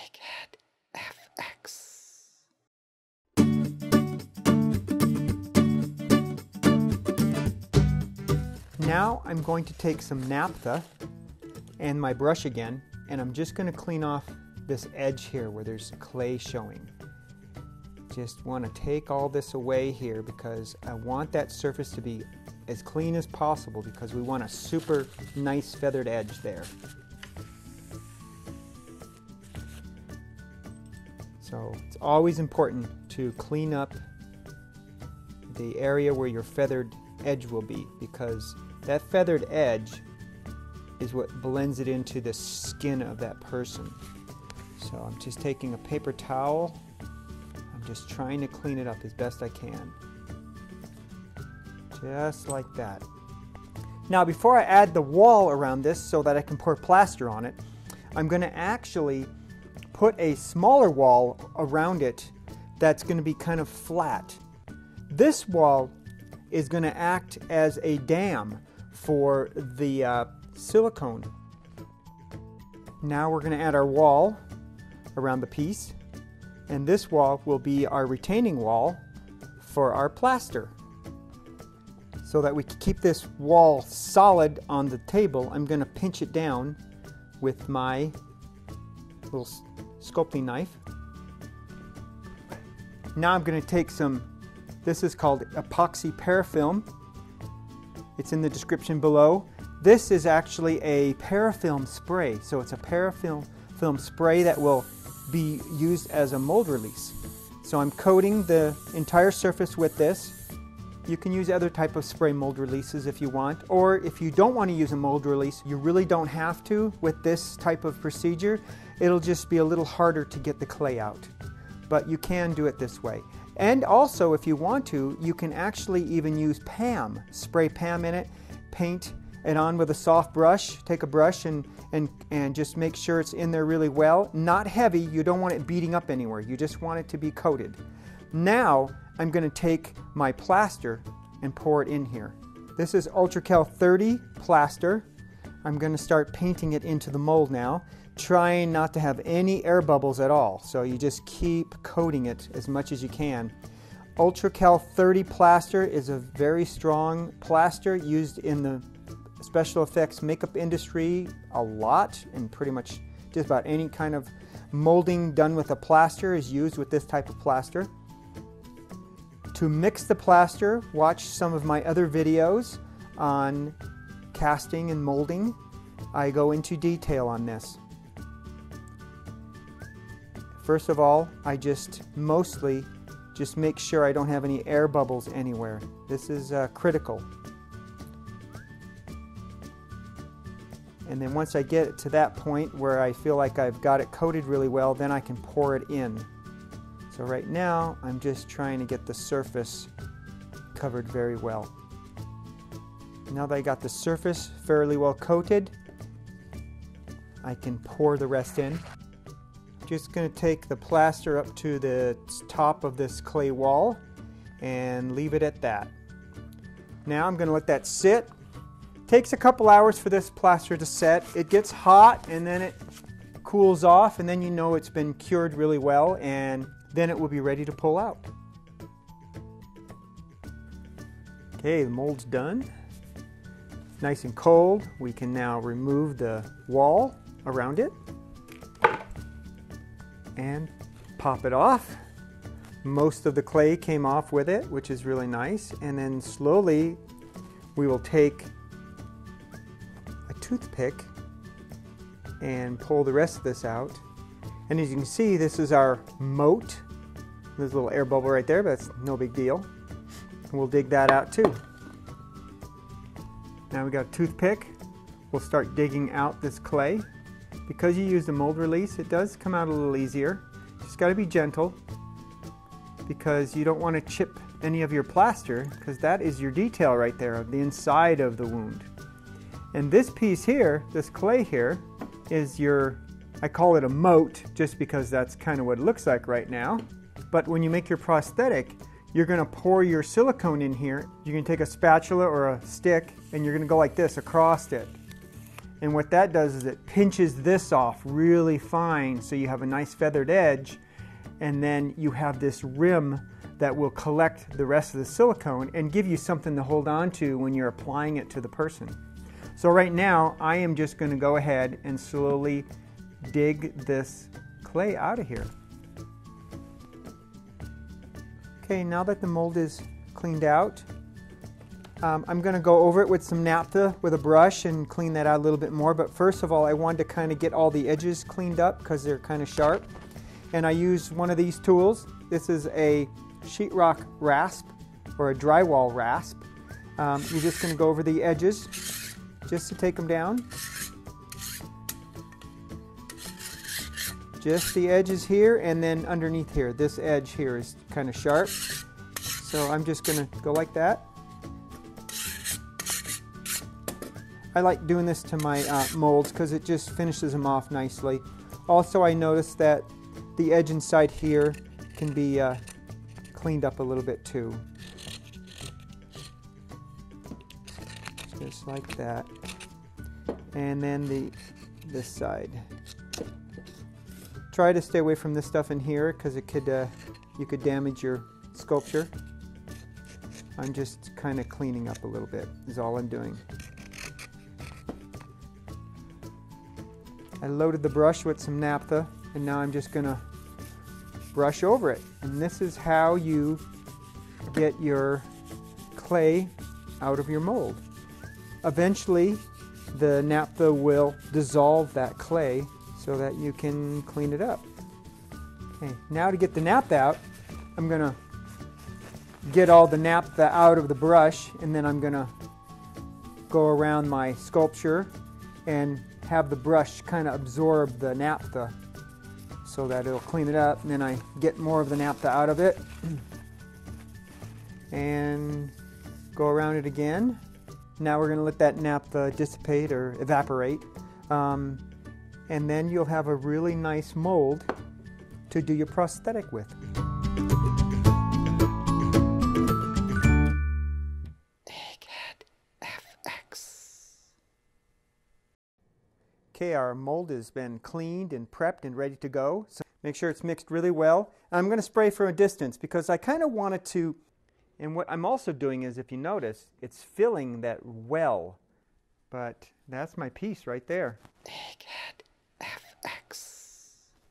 Eggehead FX. Now I'm going to take some naphtha and my brush again, and I'm just going to clean off this edge here where there's clay showing. Just want to take all this away here because I want that surface to be as clean as possible because we want a super nice feathered edge there. So it's always important to clean up the area where your feathered edge will be, because that feathered edge is what blends it into the skin of that person. So I'm just taking a paper towel. I'm just trying to clean it up as best I can. Just like that. Now before I add the wall around this so that I can pour plaster on it, I'm going to actually put a smaller wall around it that's going to be kind of flat. This wall is going to act as a dam for the silicone. Now we're going to add our wall around the piece, and this wall will be our retaining wall for our plaster. So that we can keep this wall solid on the table, I'm going to pinch it down with my little sculpting knife. Now I'm going to take some, this is called epoxy parafilm. It's in the description below. This is actually a parafilm spray. So it's a parafilm spray that will be used as a mold release. So I'm coating the entire surface with this. You can use other type of spray mold releases if you want, or if you don't want to use a mold release, you really don't have to with this type of procedure. It'll just be a little harder to get the clay out, but you can do it this way. And also, if you want to, you can actually even use PAM, spray PAM in it, paint it on with a soft brush. Take a brush and just make sure it's in there really well. Not heavy, you don't want it beating up anywhere, you just want it to be coated. Now I'm going to take my plaster and pour it in here. This is Ultra-Cal 30 plaster. I'm going to start painting it into the mold now, trying not to have any air bubbles at all. So you just keep coating it as much as you can. Ultra-Cal 30 plaster is a very strong plaster used in the special effects makeup industry a lot, and pretty much just about any kind of molding done with a plaster is used with this type of plaster. To mix the plaster, watch some of my other videos on casting and molding. I go into detail on this. First of all, I mostly just make sure I don't have any air bubbles anywhere. This is critical. And then once I get it to that point where I feel like I've got it coated really well, then I can pour it in. So right now, I'm just trying to get the surface covered very well. Now that I got the surface fairly well coated, I can pour the rest in. Just going to take the plaster up to the top of this clay wall and leave it at that. Now I'm going to let that sit. Takes a couple hours for this plaster to set. It gets hot and then it cools off, and then you know it's been cured really well, and then it will be ready to pull out. Okay, the mold's done. Nice and cold. We can now remove the wall around it and pop it off. Most of the clay came off with it, which is really nice. And then slowly we will take a toothpick and pull the rest of this out. And as you can see, this is our moat. There's a little air bubble right there, but that's no big deal. And we'll dig that out too. Now we got a toothpick. We'll start digging out this clay. Because you use the mold release, it does come out a little easier. Just got to be gentle, because you don't want to chip any of your plaster, because that is your detail right there, the inside of the wound. And this piece here, this clay here, is your, I call it a moat just because that's kind of what it looks like right now. But when you make your prosthetic, you're going to pour your silicone in here. You can take a spatula or a stick and you're going to go like this across it. And what that does is it pinches this off really fine so you have a nice feathered edge, and then you have this rim that will collect the rest of the silicone and give you something to hold on to when you're applying it to the person. So right now I am just going to go ahead and slowly dig this clay out of here. Okay, now that the mold is cleaned out, I'm going to go over it with some naphtha with a brush and clean that out a little bit more. But first of all, I wanted to kind of get all the edges cleaned up because they're kind of sharp. And I use one of these tools. This is a sheetrock rasp or a drywall rasp. You're just going to go over the edges just to take them down. Just the edges here and then underneath here. This edge here is kind of sharp. So I'm just going to go like that. I like doing this to my molds because it just finishes them off nicely. Also, I noticed that the edge inside here can be cleaned up a little bit too. Just like that. And then this side. Try to stay away from this stuff in here because it could you could damage your sculpture. I'm just kind of cleaning up a little bit is all I'm doing. I loaded the brush with some naphtha and now I'm just going to brush over it. And this is how you get your clay out of your mold. Eventually the naphtha will dissolve that clay so that you can clean it up. Okay, now to get the naphtha out, I'm going to get all the naphtha out of the brush and then I'm going to go around my sculpture and have the brush kind of absorb the naphtha so that it'll clean it up, and then I get more of the naphtha out of it and go around it again. Now we're going to let that naphtha dissipate or evaporate, and then you'll have a really nice mold to do your prosthetic with. Eggehead FX. Okay, our mold has been cleaned and prepped and ready to go. So make sure it's mixed really well. I'm going to spray from a distance because I kind of wanted to, and what I'm also doing is, if you notice, it's filling that well. But that's my piece right there. Eggehead.